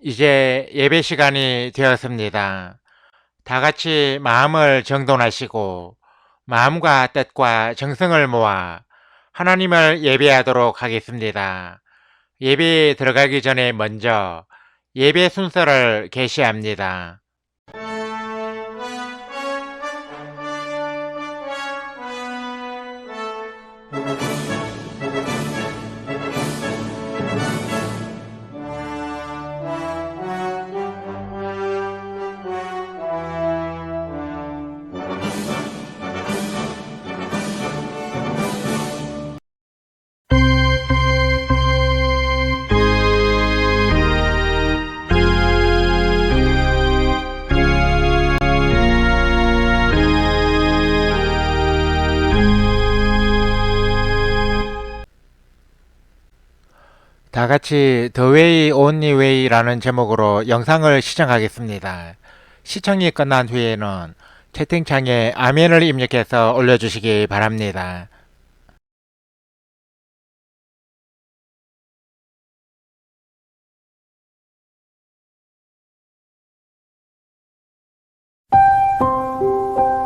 이제 예배 시간이 되었습니다. 다 같이 마음을 정돈하시고 마음과 뜻과 정성을 모아 하나님을 예배하도록 하겠습니다. 예배에 들어가기 전에 먼저 예배 순서를 게시합니다. 다 같이 The Way Only Way라는 제목으로 영상을 시청하겠습니다. 시청이 끝난 후에는 채팅창에 아멘을 입력해서 올려주시기 바랍니다.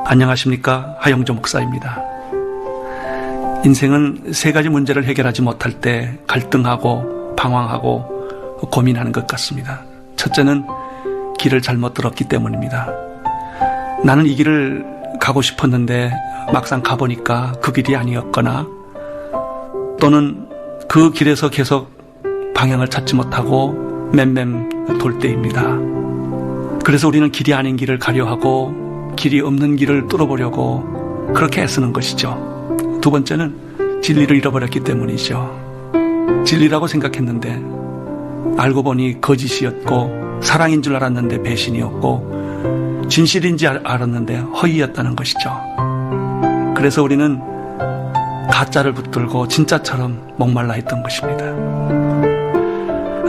안녕하십니까, 하영조 목사입니다. 인생은 세 가지 문제를 해결하지 못할 때 갈등하고 방황하고 고민하는 것 같습니다. 첫째는 길을 잘못 들었기 때문입니다. 나는 이 길을 가고 싶었는데 막상 가보니까 그 길이 아니었거나, 또는 그 길에서 계속 방향을 찾지 못하고 맴맴 돌 때입니다. 그래서 우리는 길이 아닌 길을 가려 하고 길이 없는 길을 뚫어보려고 그렇게 애쓰는 것이죠. 두 번째는 진리를 잃어버렸기 때문이죠. 진리라고 생각했는데 알고 보니 거짓이었고, 사랑인 줄 알았는데 배신이었고, 진실인지 알았는데 허위였다는 것이죠. 그래서 우리는 가짜를 붙들고 진짜처럼 목말라 했던 것입니다.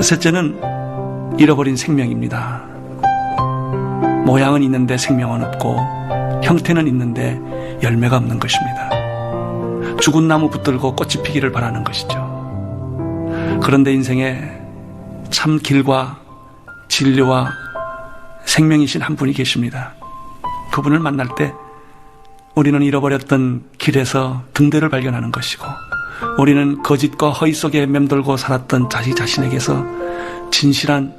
셋째는 잃어버린 생명입니다. 모양은 있는데 생명은 없고, 형태는 있는데 열매가 없는 것입니다. 죽은 나무 붙들고 꽃이 피기를 바라는 것이죠. 그런데 인생에 참 길과 진리와 생명이신 한 분이 계십니다. 그분을 만날 때 우리는 잃어버렸던 길에서 등대를 발견하는 것이고, 우리는 거짓과 허위 속에 맴돌고 살았던 자기 자신에게서 진실한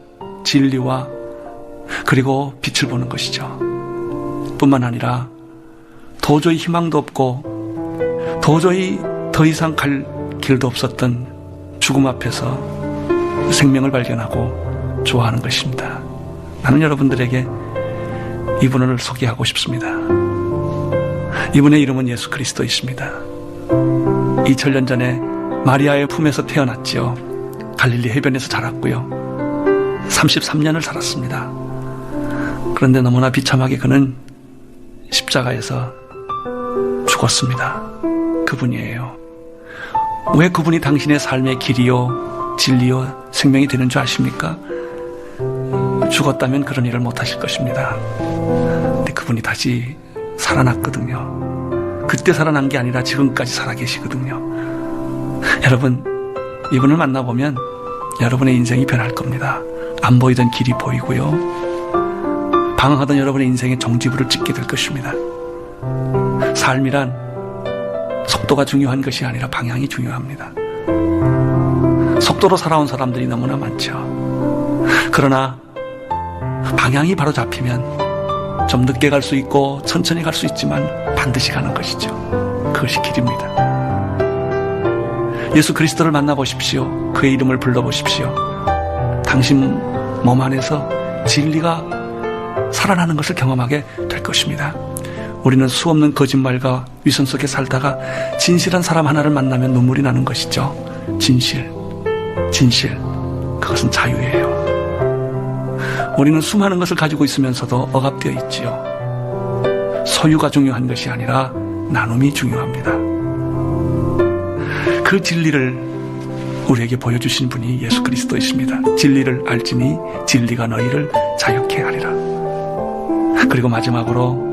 진리와 그리고 빛을 보는 것이죠. 뿐만 아니라 도저히 희망도 없고 도저히 더 이상 갈 길도 없었던 죽음 앞에서 생명을 발견하고 좋아하는 것입니다. 나는 여러분들에게 이분을 소개하고 싶습니다. 이분의 이름은 예수 그리스도이십니다. 2000년 전에 마리아의 품에서 태어났지요. 갈릴리 해변에서 자랐고요. 33년을 살았습니다. 그런데 너무나 비참하게 그는 십자가에서 죽었습니다. 그분이에요. 왜 그분이 당신의 삶의 길이요 진리요 생명이 되는 줄 아십니까? 죽었다면 그런 일을 못 하실 것입니다. 근데 그분이 다시 살아났거든요. 그때 살아난 게 아니라 지금까지 살아계시거든요. 여러분, 이분을 만나보면 여러분의 인생이 변할 겁니다. 안 보이던 길이 보이고요, 방황하던 여러분의 인생에 종지부를 찍게 될 것입니다. 삶이란 속도가 중요한 것이 아니라 방향이 중요합니다. 속도로 살아온 사람들이 너무나 많죠. 그러나 방향이 바로 잡히면 좀 늦게 갈 수 있고 천천히 갈 수 있지만 반드시 가는 것이죠. 그것이 길입니다. 예수 그리스도를 만나보십시오. 그의 이름을 불러보십시오. 당신 몸 안에서 진리가 살아나는 것을 경험하게 될 것입니다. 우리는 수없는 거짓말과 위선 속에 살다가 진실한 사람 하나를 만나면 눈물이 나는 것이죠. 진실, 그것은 자유예요. 우리는 수많은 것을 가지고 있으면서도 억압되어 있지요. 소유가 중요한 것이 아니라 나눔이 중요합니다. 그 진리를 우리에게 보여주신 분이 예수 그리스도이십니다. 진리를 알지니 진리가 너희를 자유케 하리라. 그리고 마지막으로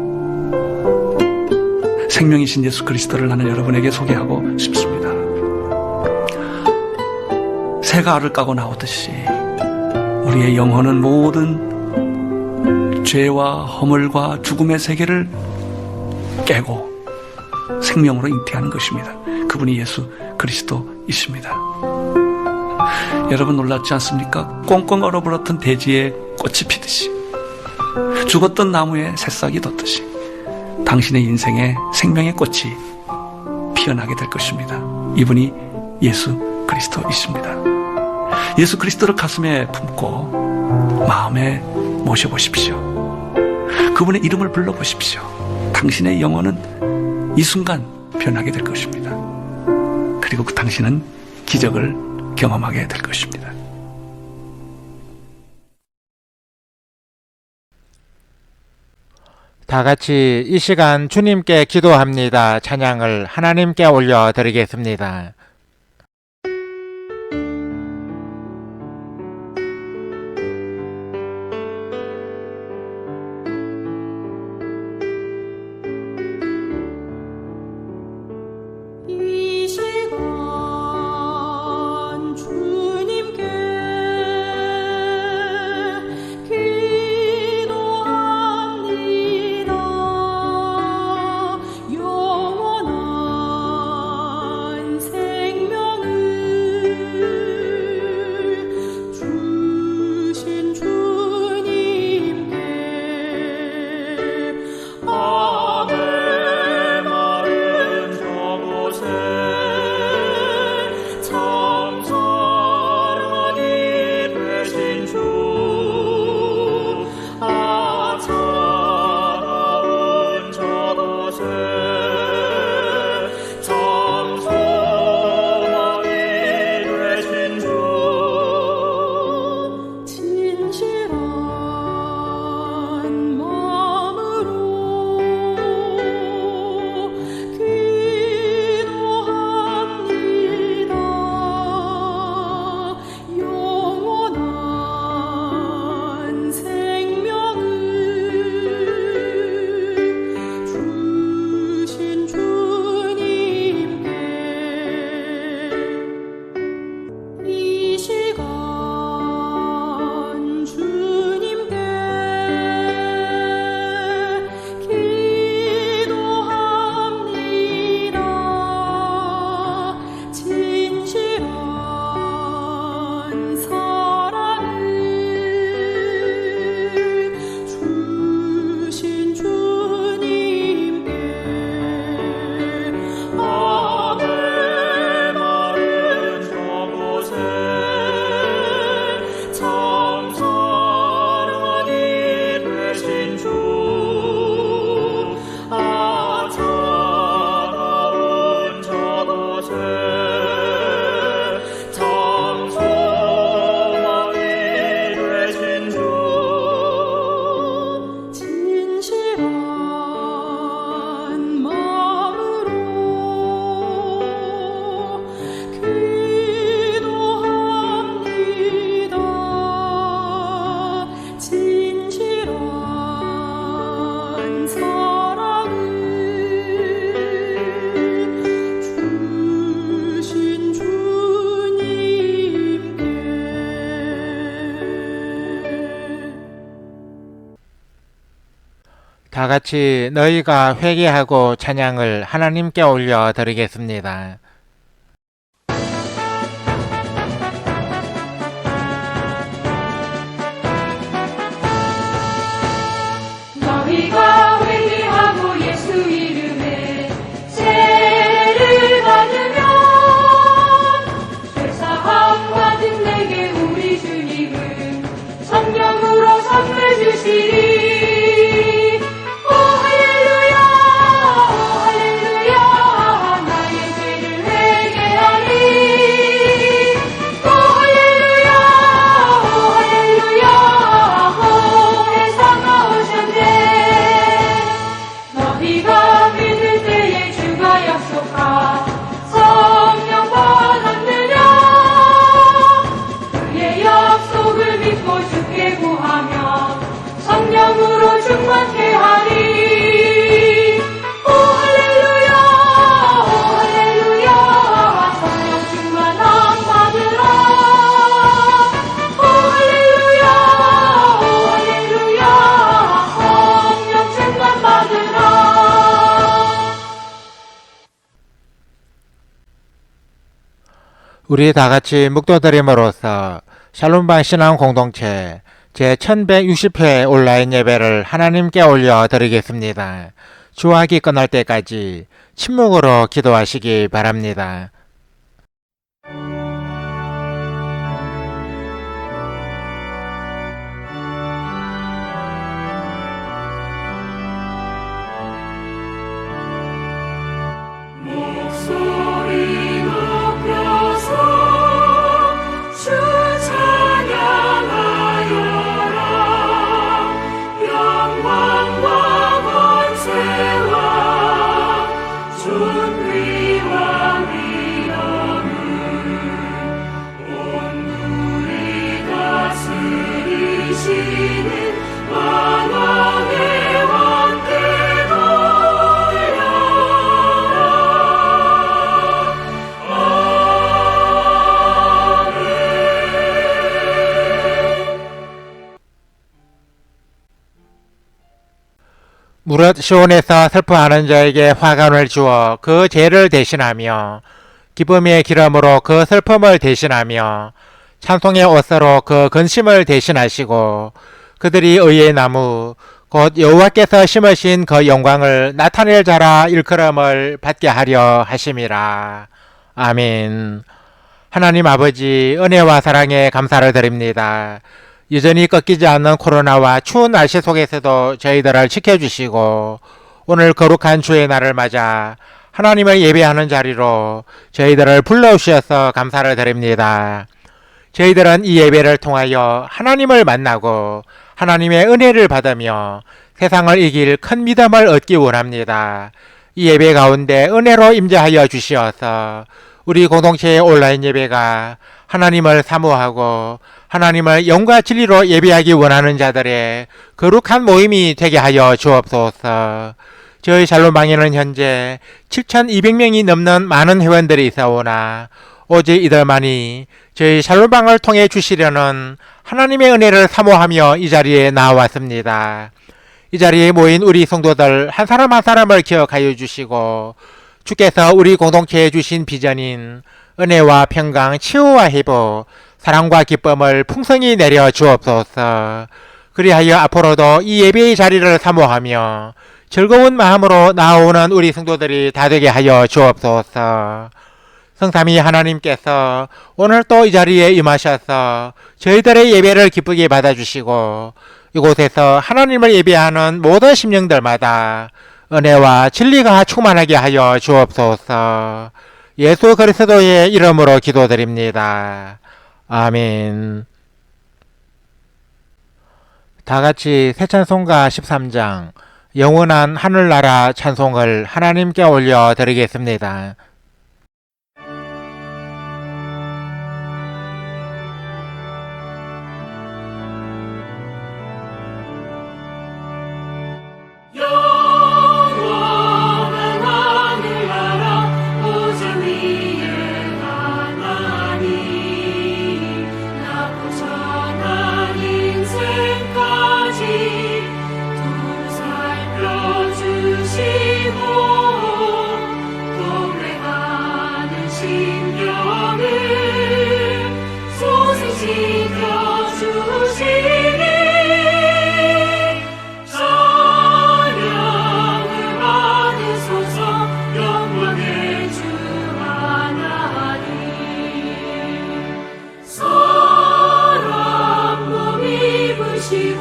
생명이신 예수 그리스도를 나는 여러분에게 소개하고 싶습니다. 새가 알을 까고 나오듯이 우리의 영혼은 모든 죄와 허물과 죽음의 세계를 깨고 생명으로 잉태하는 것입니다. 그분이 예수 그리스도이십니다. 여러분 놀랍지 않습니까? 꽁꽁 얼어버렸던 대지에 꽃이 피듯이, 죽었던 나무에 새싹이 돋듯이 당신의 인생에 생명의 꽃이 피어나게 될 것입니다. 이분이 예수 그리스도이십니다. 예수 그리스도를 가슴에 품고 마음에 모셔보십시오. 그분의 이름을 불러보십시오. 당신의 영혼은 이 순간 변하게 될 것입니다. 그리고 그 당신은 기적을 경험하게 될 것입니다. 다 같이 이 시간 주님께 기도합니다. 찬양을 하나님께 올려드리겠습니다. 이 시간 주님께 기도합니다. 영원한 생명을 주신 주님께 아멘. 마른 저곳에 참 사랑이 되신 주, 차가운 저곳에 참 소망이 되신 주, 진실한 마음으로 기도합니다. 영원한 생명을 주신 주님께 이 시간 주님께 기도합니다. 진실한 사랑을 주신 주님께 아멘. 마른 저곳에 참 사랑이 되신 주, 차가운 저곳에 참 소망이 되신 주, 진실한 마음으로 기도합니다. 진실한 사랑을 주신 주님께 다 같이 너희가 회개하고 찬양을 하나님께 올려드리겠습니다. 너희가 회개하고 예수 이름에 세례를 받으면 죄사함 받은 내게 우리 주님은 성령으로 선물 주시리. 오 할렐루야, 오 할렐루야. 나의 죄를 우리 다 같이 묵도드림으로써 샬롬방 신앙 공동체 제1160회 온라인 예배를 하나님께 올려 드리겠습니다. 주하기 끝날 때까지 침묵으로 기도하시기 바랍니다. 목소리 높여서 주 찬양하여라. 영광과 권세와 존귀와 위엄을 온 우리 다스리시는 만왕의 왕께 무릇 시온에서 슬퍼하는 자에게 화관을 주어 그 죄를 대신하며 기쁨의 기름으로 그 슬픔을 대신하며 찬송의 옷으로 그 근심을 대신하시고 그들이 의의 나무 곧 여호와께서 심으신 그 영광을 나타낼 자라 일컬음을 받게 하려 하심이라. 아멘. 하나님 아버지, 은혜와 사랑에 감사를 드립니다. 여전히 꺾이지 않는 코로나와 추운 날씨 속에서도 저희들을 지켜주시고 오늘 거룩한 주의 날을 맞아 하나님을 예배하는 자리로 저희들을 불러주셔서 감사를 드립니다. 저희들은 이 예배를 통하여 하나님을 만나고 하나님의 은혜를 받으며 세상을 이길 큰 믿음을 얻기 원합니다. 이 예배 가운데 은혜로 임재하여 주시어서 우리 공동체의 온라인 예배가 하나님을 사모하고 하나님을 영과 진리로 예배하기 원하는 자들의 거룩한 모임이 되게 하여 주옵소서. 저희 샬롬방에는 현재 7,200명이 넘는 많은 회원들이 있어오나 오직 이들만이 저희 샬롬방을 통해 주시려는 하나님의 은혜를 사모하며 이 자리에 나왔습니다. 이 자리에 모인 우리 성도들 한 사람 한 사람을 기억하여 주시고 주께서 우리 공동체에 주신 비전인 은혜와 평강, 치유와 회복, 사랑과 기쁨을 풍성히 내려 주옵소서. 그리하여 앞으로도 이 예배의 자리를 사모하며 즐거운 마음으로 나오는 우리 성도들이 다 되게 하여 주옵소서. 성삼위 하나님께서 오늘 또 이 자리에 임하셔서 저희들의 예배를 기쁘게 받아주시고 이곳에서 하나님을 예배하는 모든 심령들마다 은혜와 진리가 충만하게 하여 주옵소서. 예수 그리스도의 이름으로 기도드립니다. 아멘. 다같이 새 찬송가 13장 영원한 하늘나라 찬송을 하나님께 올려 드리겠습니다. 영원한 하늘나라 보좌 위에 하나님 나고 전한 인생까지 두루 살펴주시고 동행하는 심령을 소생시켜 주시니 찬양을 받으소서. 영광의 주 하나님 사람 몸 입으시고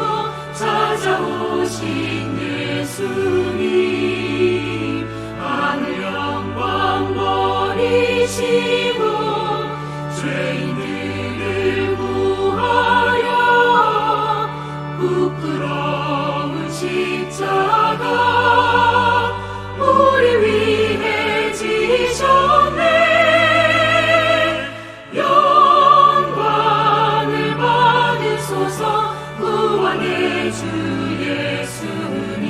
찾아오신 예수님 하늘 영광 버리시고 죄인들을 구하여 부끄러운 십자가 우리 위해 지셨네. 영광을 받으소서. 구원의 주 예수님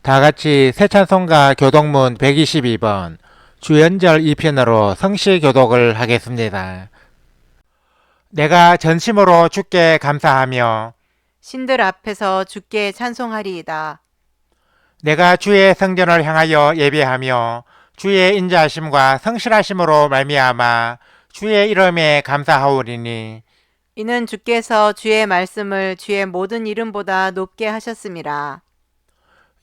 다 같이 새찬송가 교독문 122번 주연절 2편으로 성시 교독을 하겠습니다. 내가 전심으로 주께 감사하며 신들 앞에서 주께 찬송하리이다. 내가 주의 성전을 향하여 예배하며 주의 인자하심과 성실하심으로 말미암아 주의 이름에 감사하오리니 이는 주께서 주의 말씀을 주의 모든 이름보다 높게 하셨음이라.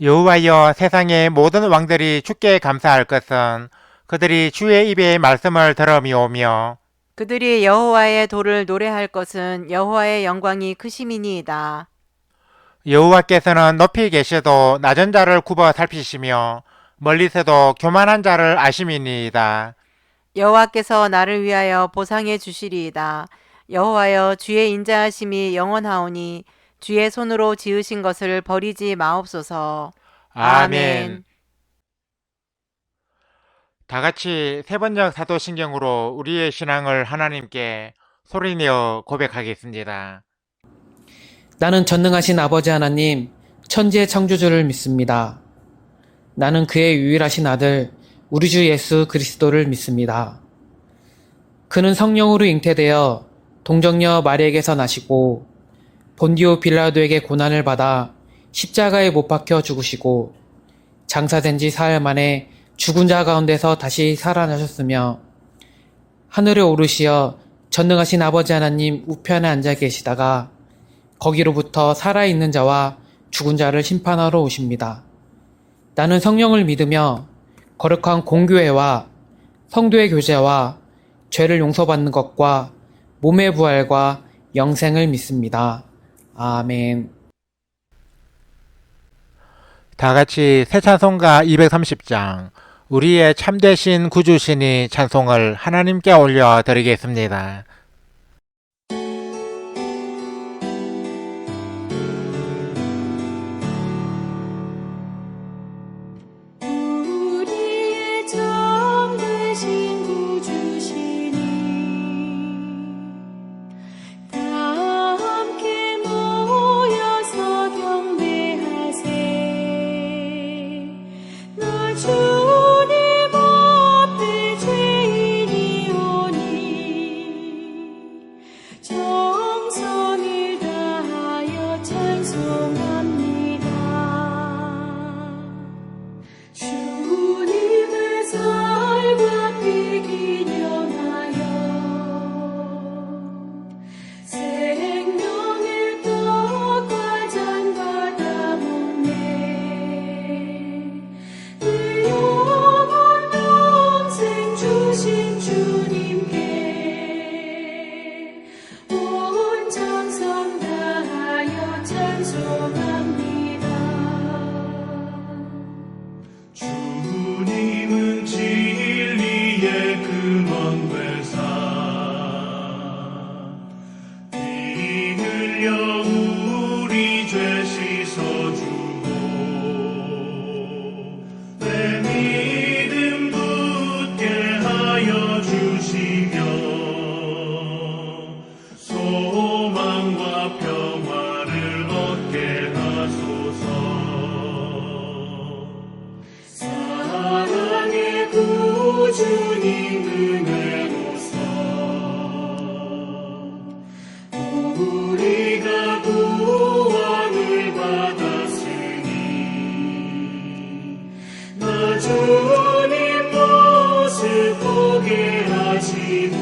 여호와여, 세상의 모든 왕들이 주께 감사할 것은 그들이 주의 입의 말씀을 들음이오며 그들이 여호와의 도를 노래할 것은 여호와의 영광이 크심이니이다. 여호와께서는 높이 계셔도 낮은 자를 굽어 살피시며 멀리서도 교만한 자를 아심이니이다. 여호와께서 나를 위하여 보상해 주시리이다. 여호와여, 주의 인자하심이 영원하오니 주의 손으로 지으신 것을 버리지 마옵소서. 아멘. 다 같이 세 번역 사도신경으로 우리의 신앙을 하나님께 소리내어 고백하겠습니다. 나는 전능하신 아버지 하나님, 천지의 창조주를 믿습니다. 나는 그의 유일하신 아들, 우리 주 예수 그리스도를 믿습니다. 그는 성령으로 잉태되어 동정녀 마리에게서 나시고 본디오 빌라도에게 고난을 받아 십자가에 못 박혀 죽으시고 장사된 지 사흘 만에 죽은 자 가운데서 다시 살아나셨으며 하늘에 오르시어 전능하신 아버지 하나님 우편에 앉아 계시다가 거기로부터 살아있는 자와 죽은 자를 심판하러 오십니다. 나는 성령을 믿으며 거룩한 공교회와 성도의 교제와 죄를 용서받는 것과 몸의 부활과 영생을 믿습니다. 아멘. 다 같이 새 찬송가 230장 우리의 참되신 구주시니 찬송을 하나님께 올려 드리겠습니다. 우리의 참되신 구주시니 다 함께 모여서 경배하세. 나 주님 앞에 죄인이 오니 정성을 다하여 찬송합니다. 주님의 살과 피 기념하여 생명의 떡과 잔 받아 먹네. 내 영혼 평생 주신 주님께 온 정성 다하여 찬송합니다. 주님은 진리의 근원 되사 피 흘려 우리 죄 씻어주고 내 믿음 굳게 하여 주시며 소망과 평화를 얻게 하소서. 사랑의 구주님 은혜로서 우리가 구원을 받았으니 나 주님 모습 보게 하시고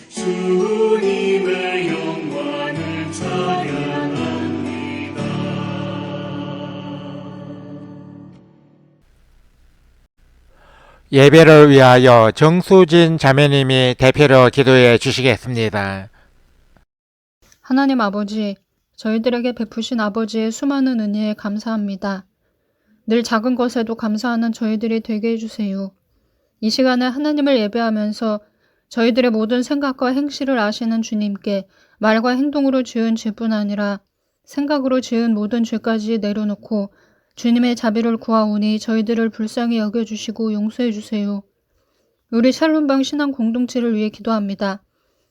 주님의 영광을 찬양합니다. 예배를 위하여 정수진 자매님이 대표로 기도해 주시겠습니다. 하나님 아버지, 저희들에게 베푸신 아버지의 수많은 은혜에 감사합니다. 늘 작은 것에도 감사하는 저희들이 되게 해주세요. 이 시간에 하나님을 예배하면서 저희들의 모든 생각과 행실을 아시는 주님께 말과 행동으로 지은 죄뿐 아니라 생각으로 지은 모든 죄까지 내려놓고 주님의 자비를 구하오니 저희들을 불쌍히 여겨주시고 용서해주세요. 우리 샬롬방 신앙 공동체를 위해 기도합니다.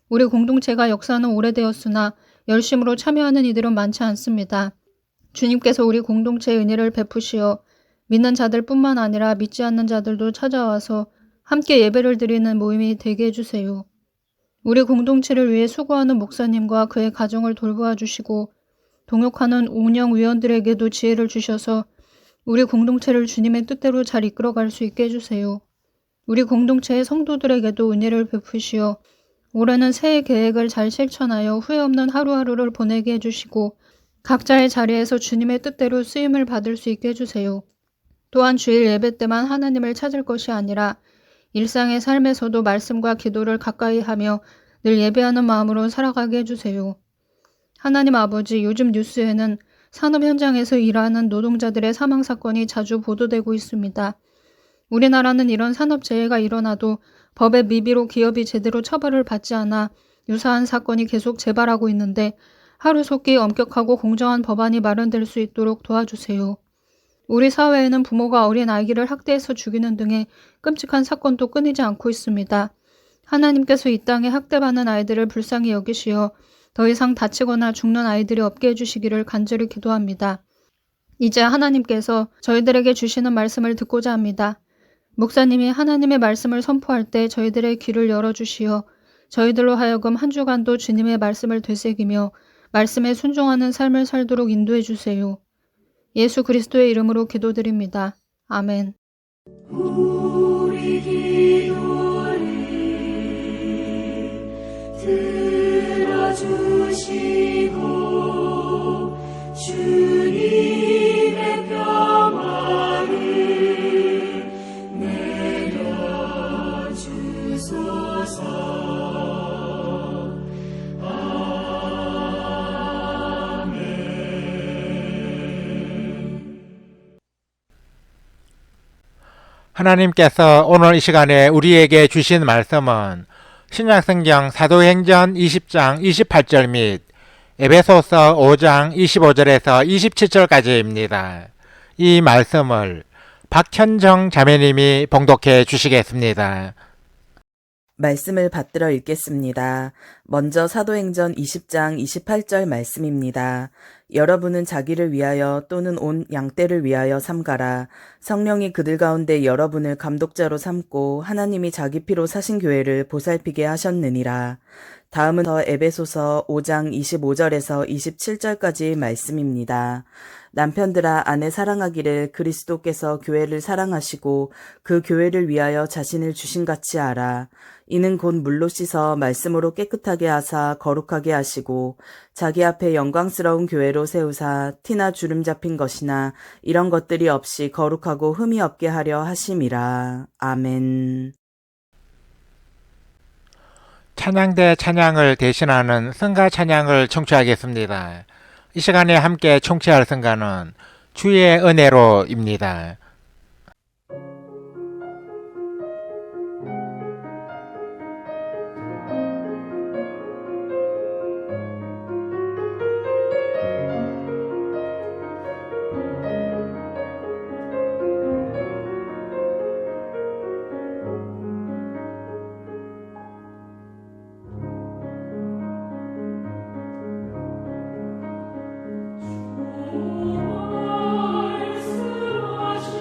우리 공동체가 역사는 오래되었으나 열심으로 참여하는 이들은 많지 않습니다. 주님께서 우리 공동체에 은혜를 베푸시어 믿는 자들뿐만 아니라 믿지 않는 자들도 찾아와서 함께 예배를 드리는 모임이 되게 해주세요. 우리 공동체를 위해 수고하는 목사님과 그의 가정을 돌보아 주시고 동역하는 운영위원들에게도 지혜를 주셔서 우리 공동체를 주님의 뜻대로 잘 이끌어갈 수 있게 해주세요. 우리 공동체의 성도들에게도 은혜를 베푸시어 올해는 새해 계획을 잘 실천하여 후회 없는 하루하루를 보내게 해주시고 각자의 자리에서 주님의 뜻대로 쓰임을 받을 수 있게 해주세요. 또한 주일 예배 때만 하나님을 찾을 것이 아니라 일상의 삶에서도 말씀과 기도를 가까이 하며 늘 예배하는 마음으로 살아가게 해주세요. 하나님 아버지, 요즘 뉴스에는 산업 현장에서 일하는 노동자들의 사망 사건이 자주 보도되고 있습니다. 우리나라는 이런 산업재해가 일어나도 법의 미비로 기업이 제대로 처벌을 받지 않아 유사한 사건이 계속 재발하고 있는데 하루속히 엄격하고 공정한 법안이 마련될 수 있도록 도와주세요. 우리 사회에는 부모가 어린 아기를 학대해서 죽이는 등의 끔찍한 사건도 끊이지 않고 있습니다. 하나님께서 이 땅에 학대받는 아이들을 불쌍히 여기시어 더 이상 다치거나 죽는 아이들이 없게 해주시기를 간절히 기도합니다. 이제 하나님께서 저희들에게 주시는 말씀을 듣고자 합니다. 목사님이 하나님의 말씀을 선포할 때 저희들의 귀를 열어주시어 저희들로 하여금 한 주간도 주님의 말씀을 되새기며 말씀에 순종하는 삶을 살도록 인도해 주세요. 예수 그리스도의 이름으로 기도드립니다. 아멘. 우리 기도를 들어주시고 주님의 평화를 내려주소서. 하나님께서 오늘 이 시간에 우리에게 주신 말씀은 신약성경 사도행전 20장 28절 및 에베소서 5장 25절에서 27절까지입니다. 이 말씀을 박현정 자매님이 봉독해 주시겠습니다. 말씀을 받들어 읽겠습니다. 먼저 사도행전 20장 28절 말씀입니다. 여러분은 자기를 위하여 또는 온 양떼를 위하여 삼가라. 성령이 그들 가운데 여러분을 감독자로 삼고 하나님이 자기 피로 사신 교회를 보살피게 하셨느니라. 다음은 더 에베소서 5장 25절에서 27절까지 말씀입니다. 남편들아 아내 사랑하기를 그리스도께서 교회를 사랑하시고 그 교회를 위하여 자신을 주신같이 하라. 이는 곧 물로 씻어 말씀으로 깨끗하게 하사 거룩하게 하시고 자기 앞에 영광스러운 교회로 세우사 티나 주름 잡힌 것이나 이런 것들이 없이 거룩하고 흠이 없게 하려 하심이라. 아멘. 찬양대 찬양을 대신하는 성가 찬양을 청취하겠습니다. 이 시간에 함께 청취할 성가는 주의 은혜로입니다. 말씀하시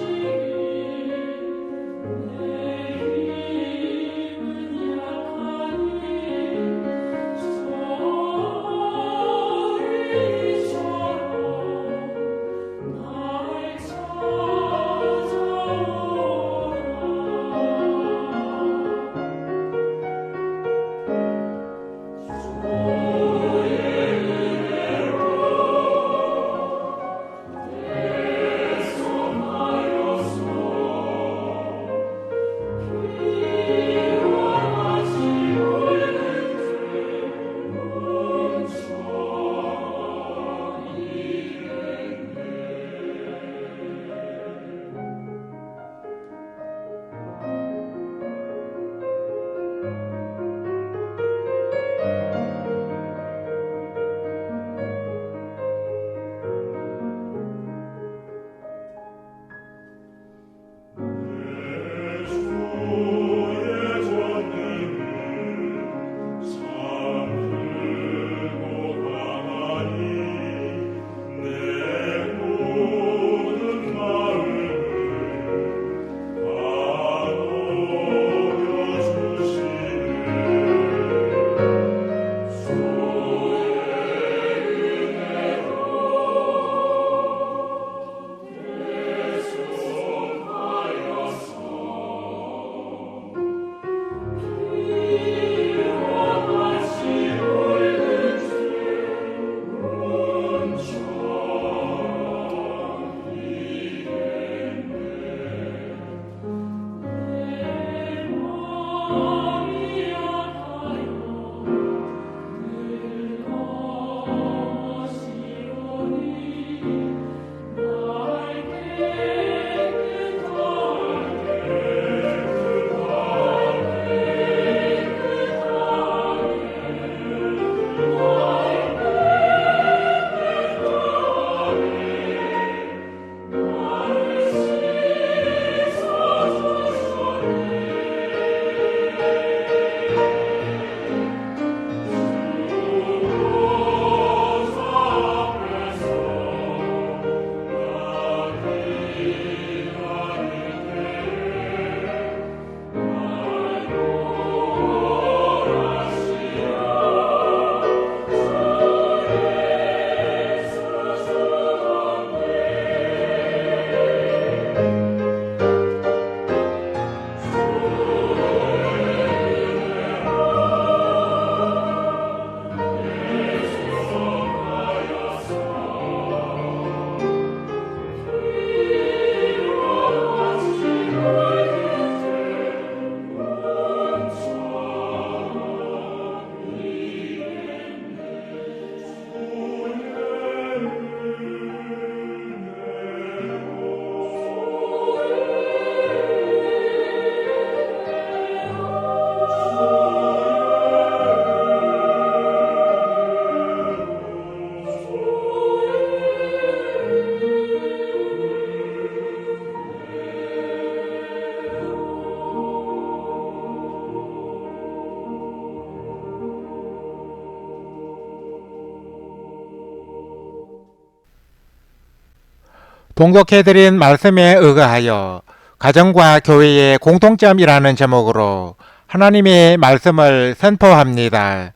봉독해드린 말씀에 의거하여 가정과 교회의 공통점이라는 제목으로 하나님의 말씀을 선포합니다.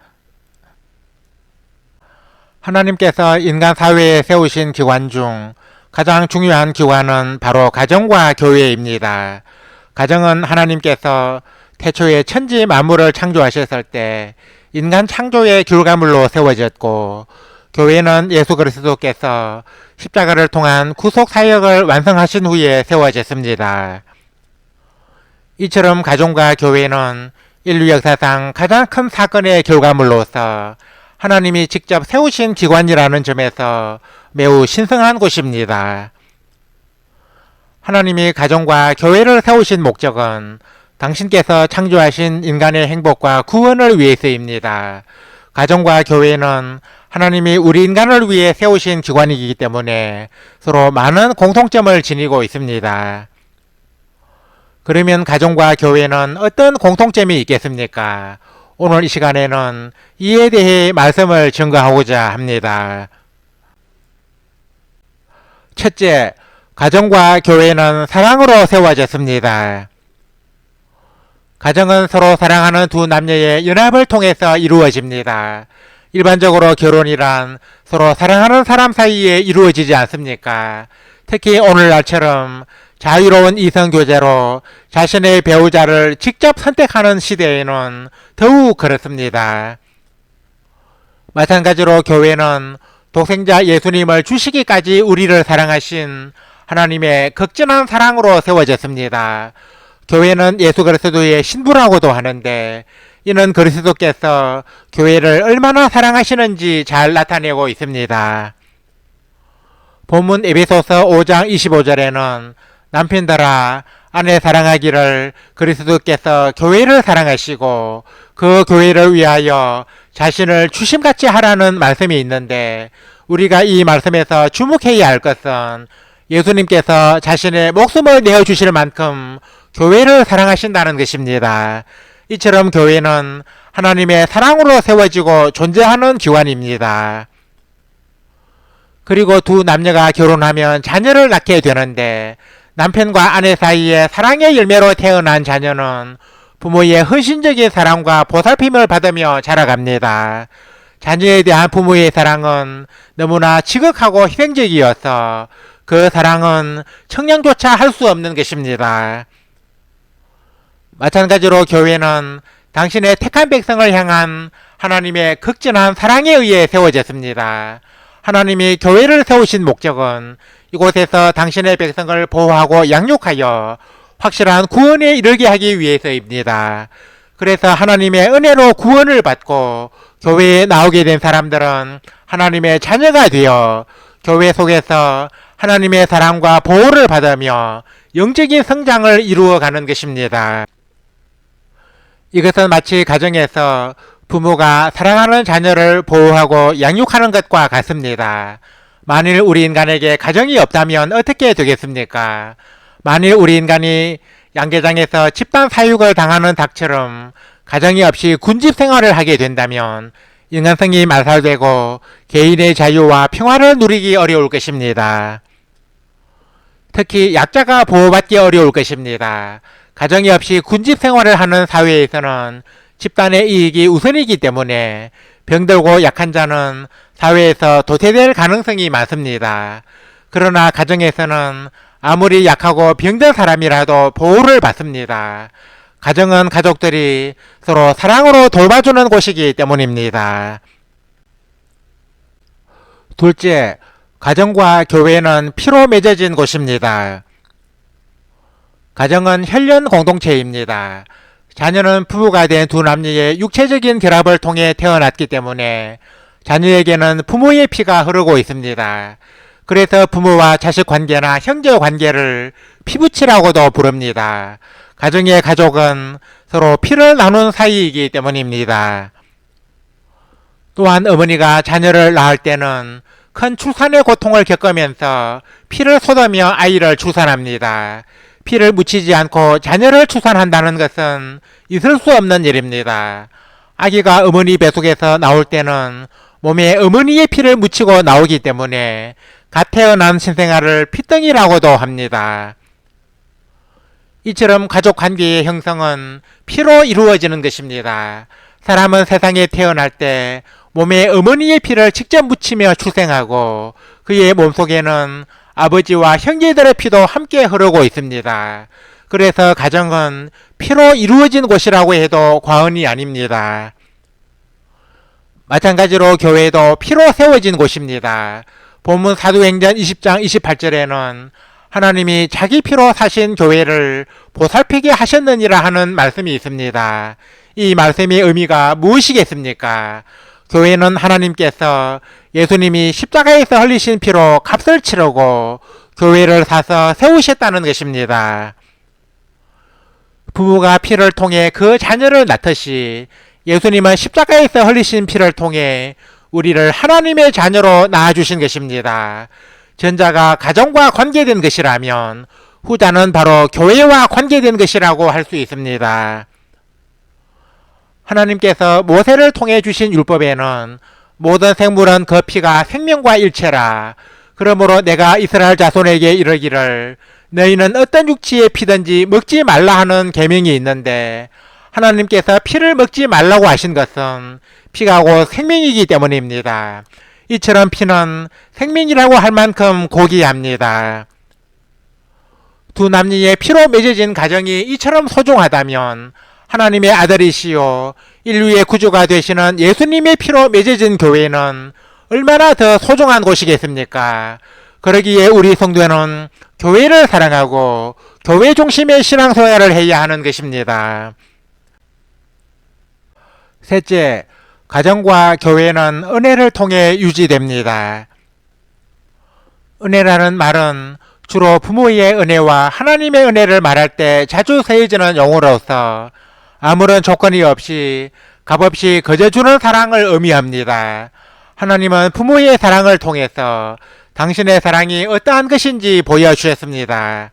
하나님께서 인간 사회에 세우신 기관 중 가장 중요한 기관은 바로 가정과 교회입니다. 가정은 하나님께서 태초에 천지 만물을 창조하셨을 때 인간 창조의 결과물로 세워졌고, 교회는 예수 그리스도께서 십자가를 통한 구속 사역을 완성하신 후에 세워졌습니다. 이처럼 가정과 교회는 인류 역사상 가장 큰 사건의 결과물로서 하나님이 직접 세우신 기관이라는 점에서 매우 신성한 곳입니다. 하나님이 가정과 교회를 세우신 목적은 당신께서 창조하신 인간의 행복과 구원을 위해서입니다. 가정과 교회는 하나님이 우리 인간을 위해 세우신 기관이기 때문에 서로 많은 공통점을 지니고 있습니다. 그러면 가정과 교회는 어떤 공통점이 있겠습니까? 오늘 이 시간에는 이에 대해 말씀을 증거하고자 합니다. 첫째, 가정과 교회는 사랑으로 세워졌습니다. 가정은 서로 사랑하는 두 남녀의 연합을 통해서 이루어집니다. 일반적으로 결혼이란 서로 사랑하는 사람 사이에 이루어지지 않습니까? 특히 오늘날처럼 자유로운 이성교제로 자신의 배우자를 직접 선택하는 시대에는 더욱 그렇습니다. 마찬가지로 교회는 독생자 예수님을 주시기까지 우리를 사랑하신 하나님의 극진한 사랑으로 세워졌습니다. 교회는 예수 그리스도의 신부라고도 하는데, 이는 그리스도께서 교회를 얼마나 사랑하시는지 잘 나타내고 있습니다. 본문 에베소서 5장 25절에는 남편들아 아내 사랑하기를 그리스도께서 교회를 사랑하시고 그 교회를 위하여 자신을 주심같이 하라는 말씀이 있는데, 우리가 이 말씀에서 주목해야 할 것은 예수님께서 자신의 목숨을 내어주실 만큼 교회를 사랑하신다는 것입니다. 이처럼 교회는 하나님의 사랑으로 세워지고 존재하는 기관입니다. 그리고 두 남녀가 결혼하면 자녀를 낳게 되는데, 남편과 아내 사이에 사랑의 열매로 태어난 자녀는 부모의 헌신적인 사랑과 보살핌을 받으며 자라갑니다. 자녀에 대한 부모의 사랑은 너무나 지극하고 희생적이어서 그 사랑은 청량조차 할 수 없는 것입니다. 마찬가지로 교회는 당신의 택한 백성을 향한 하나님의 극진한 사랑에 의해 세워졌습니다. 하나님이 교회를 세우신 목적은 이곳에서 당신의 백성을 보호하고 양육하여 확실한 구원에 이르게 하기 위해서입니다. 그래서 하나님의 은혜로 구원을 받고 교회에 나오게 된 사람들은 하나님의 자녀가 되어 교회 속에서 하나님의 사랑과 보호를 받으며 영적인 성장을 이루어가는 것입니다. 이것은 마치 가정에서 부모가 사랑하는 자녀를 보호하고 양육하는 것과 같습니다. 만일 우리 인간에게 가정이 없다면 어떻게 되겠습니까? 만일 우리 인간이 양계장에서 집단 사육을 당하는 닭처럼 가정이 없이 군집 생활을 하게 된다면 인간성이 말살되고 개인의 자유와 평화를 누리기 어려울 것입니다. 특히 약자가 보호받기 어려울 것입니다. 가정이 없이 군집 생활을 하는 사회에서는 집단의 이익이 우선이기 때문에 병들고 약한 자는 사회에서 도태될 가능성이 많습니다. 그러나 가정에서는 아무리 약하고 병든 사람이라도 보호를 받습니다. 가정은 가족들이 서로 사랑으로 돌봐주는 곳이기 때문입니다. 둘째, 가정과 교회는 피로 맺어진 곳입니다. 가정은 혈연 공동체입니다. 자녀는 부부가 된 두 남녀의 육체적인 결합을 통해 태어났기 때문에 자녀에게는 부모의 피가 흐르고 있습니다. 그래서 부모와 자식 관계나 형제 관계를 피부치라고도 부릅니다. 가정의 가족은 서로 피를 나눈 사이이기 때문입니다. 또한 어머니가 자녀를 낳을 때는 큰 출산의 고통을 겪으면서 피를 쏟으며 아이를 출산합니다. 피를 묻히지 않고 자녀를 출산한다는 것은 있을 수 없는 일입니다. 아기가 어머니 뱃속에서 나올 때는 몸에 어머니의 피를 묻히고 나오기 때문에 갓 태어난 신생아를 피덩이라고도 합니다. 이처럼 가족 관계의 형성은 피로 이루어지는 것입니다. 사람은 세상에 태어날 때 몸에 어머니의 피를 직접 묻히며 출생하고 그의 몸속에는 아버지와 형제들의 피도 함께 흐르고 있습니다. 그래서 가정은 피로 이루어진 곳이라고 해도 과언이 아닙니다. 마찬가지로 교회도 피로 세워진 곳입니다. 본문 사도행전 20장 28절에는 하나님이 자기 피로 사신 교회를 보살피게 하셨느니라 하는 말씀이 있습니다. 이 말씀의 의미가 무엇이겠습니까? 교회는 하나님께서 예수님이 십자가에서 흘리신 피로 값을 치르고 교회를 사서 세우셨다는 것입니다. 부모가 피를 통해 그 자녀를 낳듯이 예수님은 십자가에서 흘리신 피를 통해 우리를 하나님의 자녀로 낳아주신 것입니다. 전자가 가정과 관계된 것이라면 후자는 바로 교회와 관계된 것이라고 할 수 있습니다. 하나님께서 모세를 통해 주신 율법에는 모든 생물은 그 피가 생명과 일체라. 그러므로 내가 이스라엘 자손에게 이르기를 너희는 어떤 육체의 피든지 먹지 말라 하는 계명이 있는데 하나님께서 피를 먹지 말라고 하신 것은 피가 곧 생명이기 때문입니다. 이처럼 피는 생명이라고 할 만큼 고귀합니다. 두 남녀의 피로 맺어진 가정이 이처럼 소중하다면 하나님의 아들이시요 인류의 구주가 되시는 예수님의 피로 맺어진 교회는 얼마나 더 소중한 곳이겠습니까? 그러기에 우리 성도는 교회를 사랑하고 교회 중심의 신앙생활을 해야 하는 것입니다. 셋째, 가정과 교회는 은혜를 통해 유지됩니다. 은혜라는 말은 주로 부모의 은혜와 하나님의 은혜를 말할 때 자주 쓰여지는 용어로서 아무런 조건이 없이 값없이 거저주는 사랑을 의미합니다. 하나님은 부모의 사랑을 통해서 당신의 사랑이 어떠한 것인지 보여주셨습니다.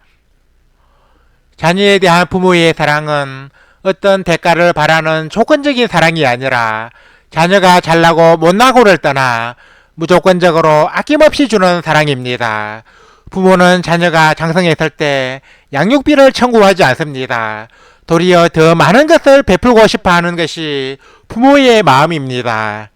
자녀에 대한 부모의 사랑은 어떤 대가를 바라는 조건적인 사랑이 아니라 자녀가 잘나고 못나고를 떠나 무조건적으로 아낌없이 주는 사랑입니다. 부모는 자녀가 장성했을 때 양육비를 청구하지 않습니다. 도리어 더 많은 것을 베풀고 싶어 하는 것이 부모의 마음입니다.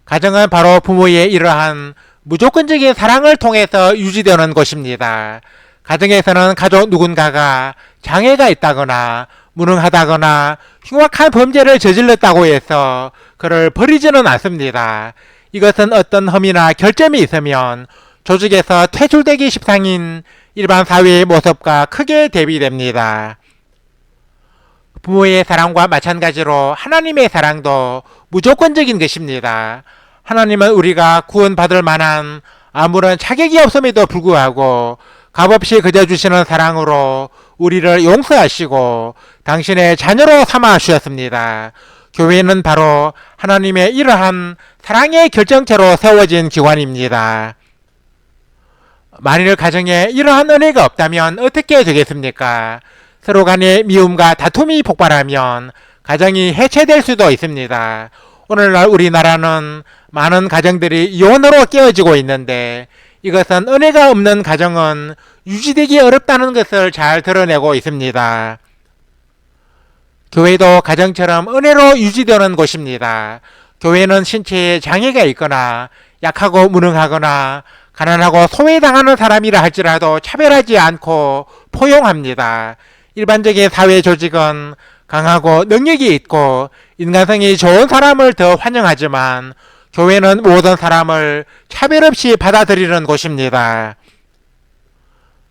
가정은 바로 부모의 이러한 무조건적인 사랑을 통해서 유지되는 곳입니다. 가정에서는 가족 누군가가 장애가 있다거나 무능하다거나 흉악한 범죄를 저질렀다고 해서 그를 버리지는 않습니다. 이것은 어떤 흠이나 결점이 있으면 조직에서 퇴출되기 십상인 일반 사회의 모습과 크게 대비됩니다. 부모의 사랑과 마찬가지로 하나님의 사랑도 무조건적인 것입니다. 하나님은 우리가 구원받을 만한 아무런 자격이 없음에도 불구하고 값없이 그려주시는 사랑으로 우리를 용서하시고 당신의 자녀로 삼아 주셨습니다. 교회는 바로 하나님의 이러한 사랑의 결정체로 세워진 기관입니다. 만일 가정에 이러한 은혜가 없다면 어떻게 되겠습니까? 서로 간의 미움과 다툼이 폭발하면 가정이 해체될 수도 있습니다. 오늘날 우리나라는 많은 가정들이 이혼으로 깨어지고 있는데 이것은 은혜가 없는 가정은 유지되기 어렵다는 것을 잘 드러내고 있습니다. 교회도 가정처럼 은혜로 유지되는 곳입니다. 교회는 신체에 장애가 있거나 약하고 무능하거나 가난하고 소외당하는 사람이라 할지라도 차별하지 않고 포용합니다. 일반적인 사회 조직은 강하고 능력이 있고 인간성이 좋은 사람을 더 환영하지만 교회는 모든 사람을 차별 없이 받아들이는 곳입니다.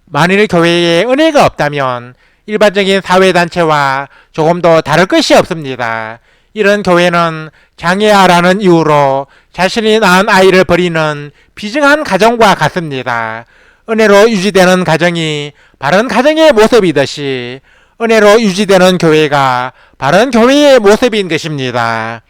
만일 교회에 은혜가 없다면 일반적인 사회단체와 조금도 다를 것이 없습니다. 이런 교회는 장애아라는 이유로 자신이 낳은 아이를 버리는 비정한 가정과 같습니다. 은혜로 유지되는 가정이 바른 가정의 모습이듯이 은혜로 유지되는 교회가 바른 교회의 모습인 것입니다.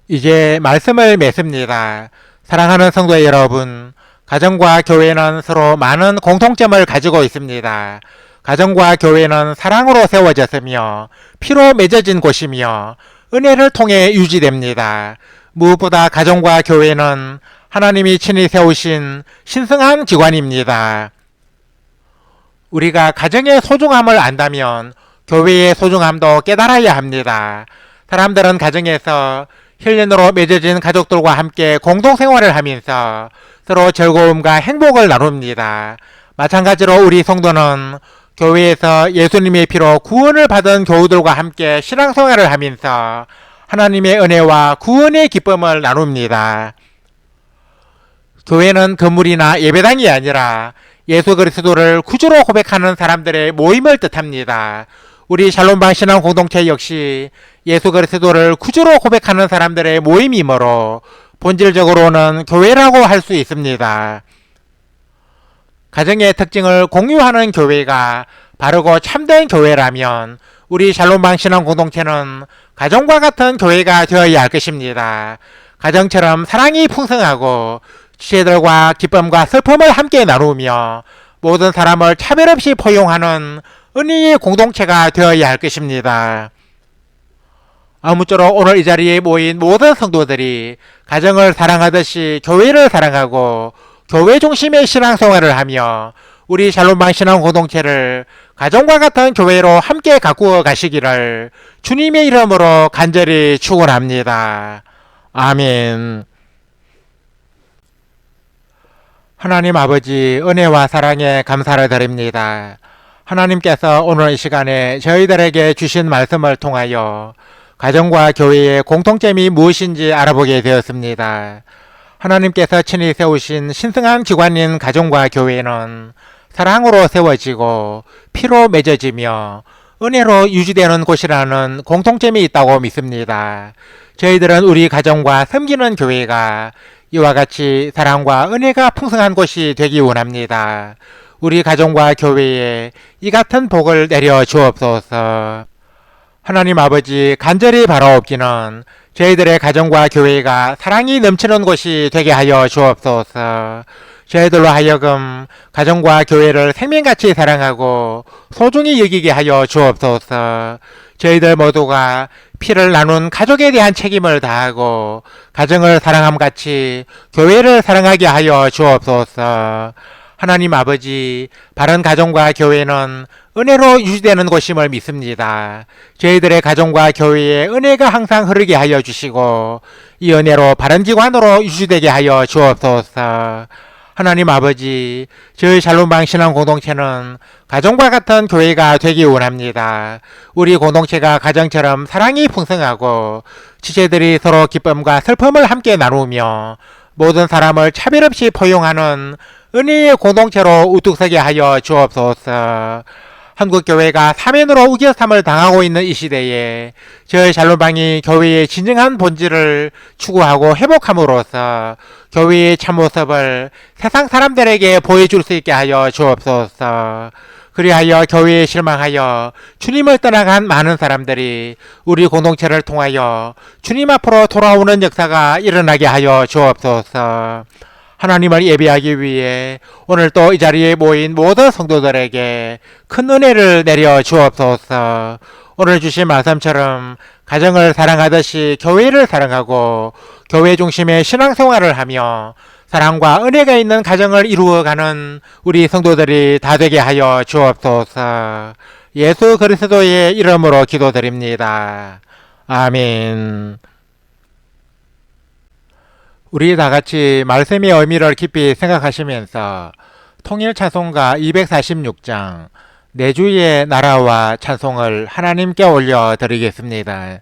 이제 말씀을 맺습니다. 사랑하는 성도 여러분, 가정과 교회는 서로 많은 공통점을 가지고 있습니다. 가정과 교회는 사랑으로 세워졌으며 피로 맺어진 곳이며 은혜를 통해 유지됩니다. 무엇보다 가정과 교회는 하나님이 친히 세우신 신성한 기관입니다. 우리가 가정의 소중함을 안다면 교회의 소중함도 깨달아야 합니다. 사람들은 가정에서 혈연으로 맺어진 가족들과 함께 공동생활을 하면서 서로 즐거움과 행복을 나눕니다. 마찬가지로 우리 성도는 교회에서 예수님의 피로 구원을 받은 교우들과 함께 신앙생활을 하면서 하나님의 은혜와 구원의 기쁨을 나눕니다. 교회는 건물이나 예배당이 아니라 예수 그리스도를 구주로 고백하는 사람들의 모임을 뜻합니다. 우리 샬롬방 신앙 공동체 역시 예수 그리스도를 구주로 고백하는 사람들의 모임이므로 본질적으로는 교회라고 할 수 있습니다. 가정의 특징을 공유하는 교회가 바르고 참된 교회라면 우리 샬롬방 신앙 공동체는 가정과 같은 교회가 되어야 할 것입니다. 가정처럼 사랑이 풍성하고 지체들과 기쁨과 슬픔을 함께 나누며 모든 사람을 차별 없이 포용하는 은혜의 공동체가 되어야 할 것입니다. 아무쪼록 오늘 이 자리에 모인 모든 성도들이 가정을 사랑하듯이 교회를 사랑하고 교회 중심의 신앙생활을 하며 우리 샬롬방 신앙 공동체를 가정과 같은 교회로 함께 가꾸어 가시기를 주님의 이름으로 간절히 축원합니다. 아멘. 하나님 아버지, 은혜와 사랑에 감사를 드립니다. 하나님께서 오늘 이 시간에 저희들에게 주신 말씀을 통하여 가정과 교회의 공통점이 무엇인지 알아보게 되었습니다. 하나님께서 친히 세우신 신성한 기관인 가정과 교회는 사랑으로 세워지고 피로 맺어지며 은혜로 유지되는 곳이라는 공통점이 있다고 믿습니다. 저희들은 우리 가정과 섬기는 교회가 이와 같이 사랑과 은혜가 풍성한 곳이 되기 원합니다. 우리 가정과 교회에 이 같은 복을 내려 주옵소서. 하나님 아버지, 간절히 바라옵기는 저희들의 가정과 교회가 사랑이 넘치는 곳이 되게 하여 주옵소서. 저희들로 하여금 가정과 교회를 생명같이 사랑하고 소중히 여기게 하여 주옵소서. 저희들 모두가 피를 나눈 가족에 대한 책임을 다하고 가정을 사랑함같이 교회를 사랑하게 하여 주옵소서. 하나님 아버지, 바른 가정과 교회는 은혜로 유지되는 곳임을 믿습니다. 저희들의 가정과 교회에 은혜가 항상 흐르게 하여 주시고 이 은혜로 바른 기관으로 유지되게 하여 주옵소서. 하나님 아버지, 저희 샬롬방 신앙 공동체는 가정과 같은 교회가 되기 원합니다. 우리 공동체가 가정처럼 사랑이 풍성하고 지체들이 서로 기쁨과 슬픔을 함께 나누며 모든 사람을 차별 없이 포용하는 은혜의 공동체로 우뚝 서게 하여 주옵소서. 한국교회가 사면으로 우겨삼을 당하고 있는 이 시대에 저희 샬롬방이 교회의 진정한 본질을 추구하고 회복함으로써 교회의 참모습을 세상 사람들에게 보여줄 수 있게 하여 주옵소서. 그리하여 교회에 실망하여 주님을 떠나간 많은 사람들이 우리 공동체를 통하여 주님 앞으로 돌아오는 역사가 일어나게 하여 주옵소서. 하나님을 예배하기 위해 오늘 또 이 자리에 모인 모든 성도들에게 큰 은혜를 내려 주옵소서. 오늘 주신 말씀처럼 가정을 사랑하듯이 교회를 사랑하고 교회 중심의 신앙생활을 하며 사랑과 은혜가 있는 가정을 이루어가는 우리 성도들이 다 되게 하여 주옵소서. 예수 그리스도의 이름으로 기도드립니다. 아멘. 우리 다 같이 말씀의 의미를 깊이 생각하시면서 통일 찬송가 246장 내 주의 나라와 찬송을 하나님께 올려 드리겠습니다.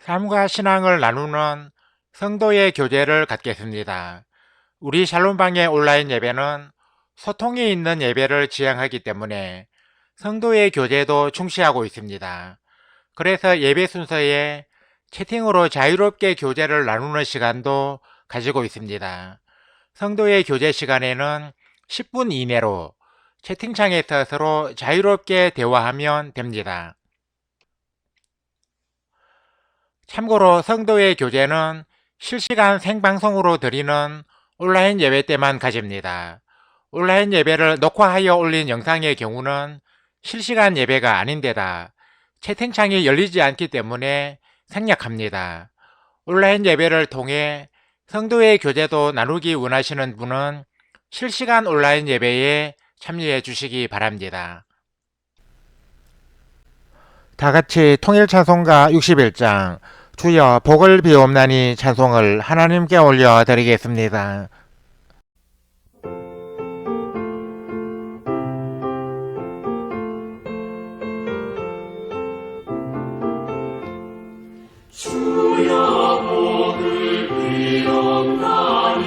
삶과 신앙을 나누는 성도의 교제를 갖겠습니다. 우리 샬롬방의 온라인 예배는 소통이 있는 예배를 지향하기 때문에 성도의 교제도 중시하고 있습니다. 그래서 예배 순서에 채팅으로 자유롭게 교제를 나누는 시간도 가지고 있습니다. 성도의 교제 시간에는 10분 이내로 채팅창에서 서로 자유롭게 대화하면 됩니다. 참고로 성도의 교제는 실시간 생방송으로 드리는 온라인 예배 때만 가집니다. 온라인 예배를 녹화하여 올린 영상의 경우는 실시간 예배가 아닌데다 채팅창이 열리지 않기 때문에 생략합니다. 온라인 예배를 통해 성도의 교제도 나누기 원하시는 분은 실시간 온라인 예배에 참여해 주시기 바랍니다. 다같이 통일찬송가 61장 주여 복을 비옵나니 찬송을 하나님께 올려드리겠습니다. 주여 복을 비옵나니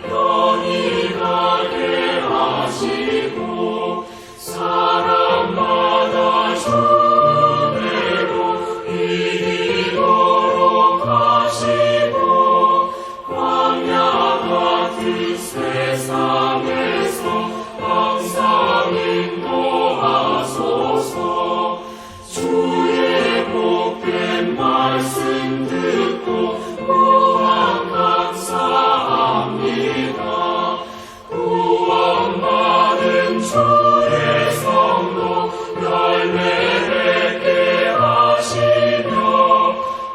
편히 가게 하시고 사람마다 주대로 이기도록 하시고 광야 같은 세상에서 항상 인도하소서. 주의 복된 말씀 듣고 무한 감사합니다. 구원받은 주의 성도 열매 맺게 하시며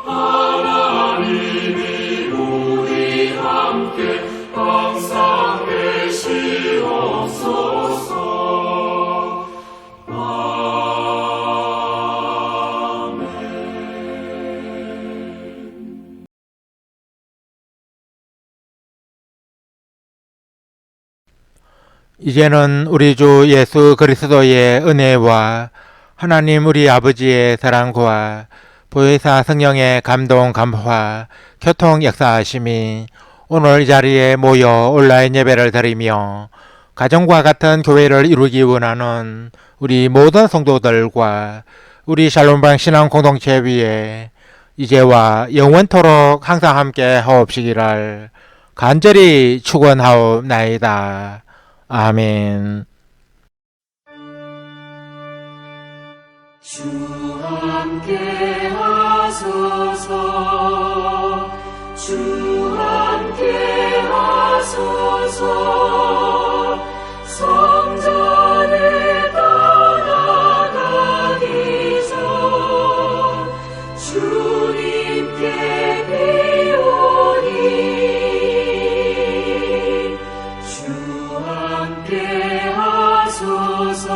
하나님이 우리 함께 항상 계시옵소서. 이제는 우리 주 예수 그리스도의 은혜와 하나님 우리 아버지의 사랑과 보혜사 성령의 감동 감화 교통 역사하심이 오늘 이 자리에 모여 온라인 예배를 드리며 가정과 같은 교회를 이루기 원하는 우리 모든 성도들과 우리 샬롬방 신앙 공동체 위에 이제와 영원토록 항상 함께 하옵시기를 간절히 축원하옵나이다. 아멘. 주 함께 하소서. 주 함께 하소서. 성전을 떠나가기 전 주님께 비오니 주 함께 하소서.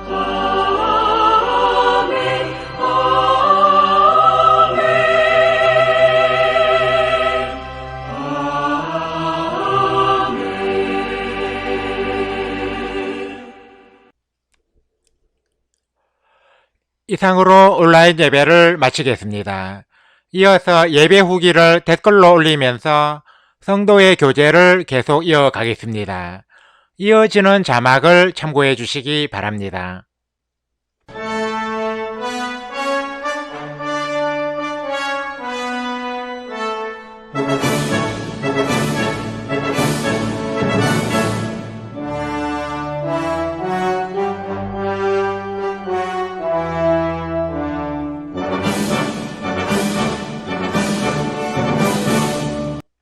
아멘. 아멘. 아멘. 이상으로 온라인 예배를 마치겠습니다. 이어서 예배 후기를 댓글로 올리면서 성도의 교제를 계속 이어가겠습니다. 이어지는 자막을 참고해 주시기 바랍니다.